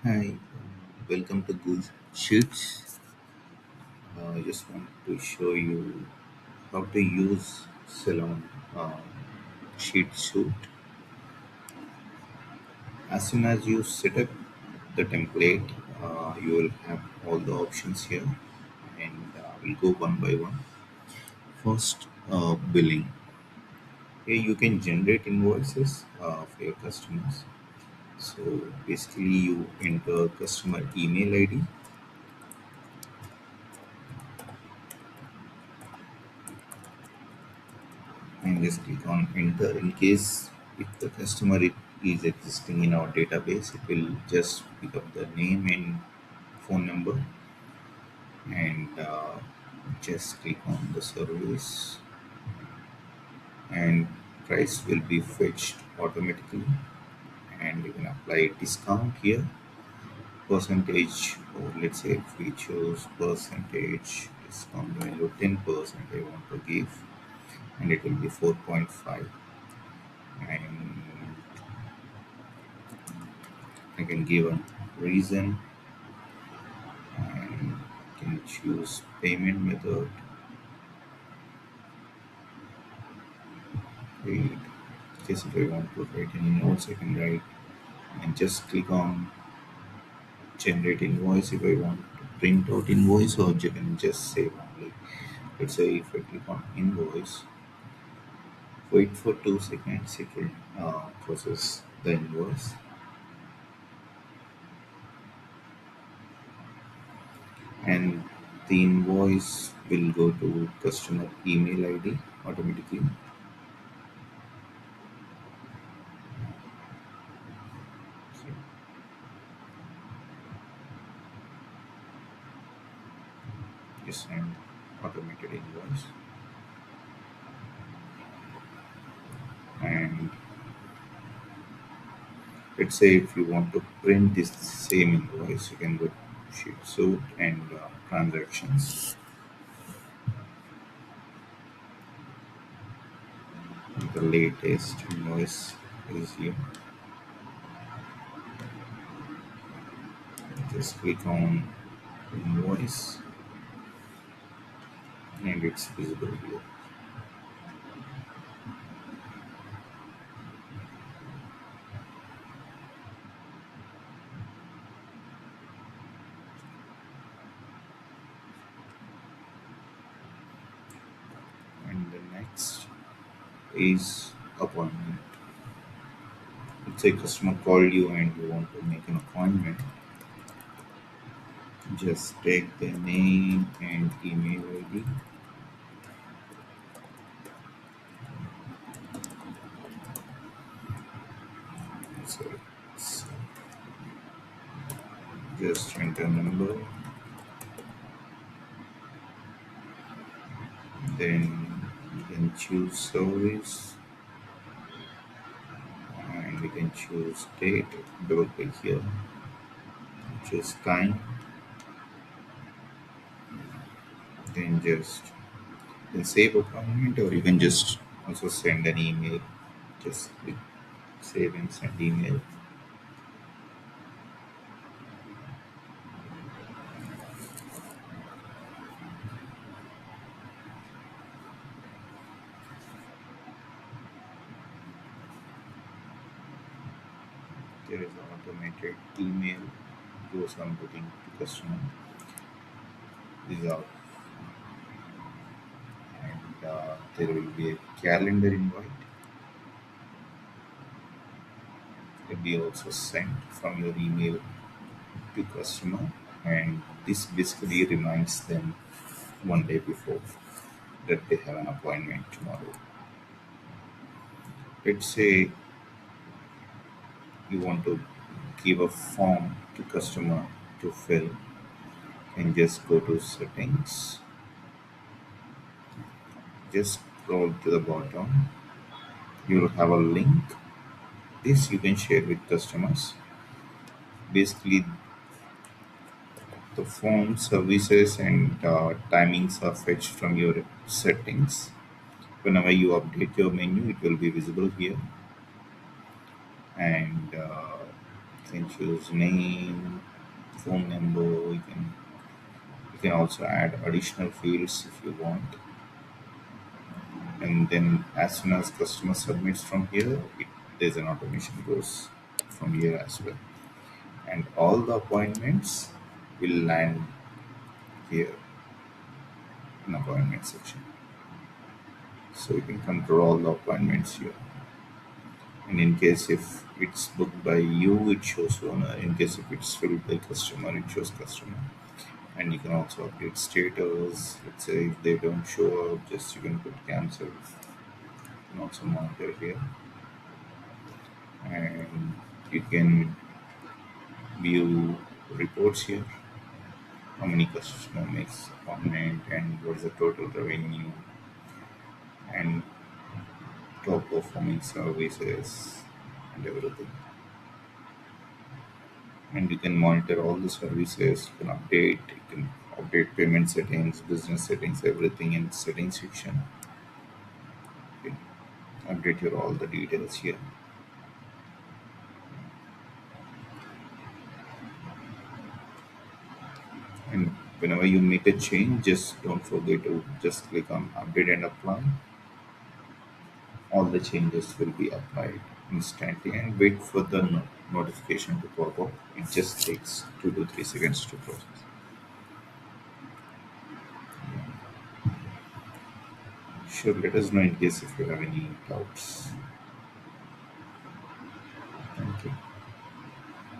Hi, welcome to GoSheets. I just want to show you how to use Salon uh, Sheet Suite. As soon as you set up the template, you will have all the options here, and we'll go one by one. First, billing. Here you can generate invoices for your customers. So basically, you enter customer email ID and just click on enter. In case if the customer is existing in our database, it will just pick up the name and phone number, and just click on the service, and price will be fetched automatically, and you can apply a discount here, percentage, or let's say if we choose percentage discount value 10% I want to give, and it will be 4.5. And I can give a reason and can choose payment method. Wait, just if I want to write any notes, I can write and just click on generate invoice if I want to print out invoice, or you can just save only. Let's say if I click on invoice, wait for 2 seconds, it will process the invoice, and the invoice will go to customer email ID automatically. So just send automated invoice, and let's say if you want to print this same invoice, you can go to sheet suite and transactions. The latest invoice is here. Just click on invoice and it's visible here. And the next is appointment. Let's say customer called you and you want to make an appointment. Just take the name and email ID. So, so just enter number. Then you can choose service, and we can choose date. Double click here, choose time, then just then save appointment, or you can just also send an email. Just click save and send email. There is an automated email goes on booking to customer. These are, and there will be a calendar invite. It will be also sent from your email to customer, and this basically reminds them one day before that they have an appointment tomorrow. Let's say you want to give a form to customer to fill, and just go to settings, just scroll to the bottom. You will have a link. This you can share with customers. Basically, the form services and timings are fetched from your settings. Whenever you update your menu, it will be visible here, and You can choose name, phone number. You can also add additional fields if you want. And then as soon as customer submits from here, there's an automation goes from here as well. And all the appointments will land here in appointment section. So you can control all the appointments here. And in case if it's booked by you, it shows owner. In case if it's filled by customer, it shows customer. And you can also update status. Let's say if they don't show up, just you can put cancel. You can also monitor here. And you can view reports here. How many customer makes appointment and what is the total revenue and top performing services and everything. And you can monitor all the services. You can update payment settings, business settings, everything in settings section. You can update your all the details here. And whenever you make a change, just don't forget to just click on update and apply. All the changes will be applied instantly, and wait for the notification to pop up. It just takes 2 to 3 seconds to process. Sure, let us know in case if you have any doubts.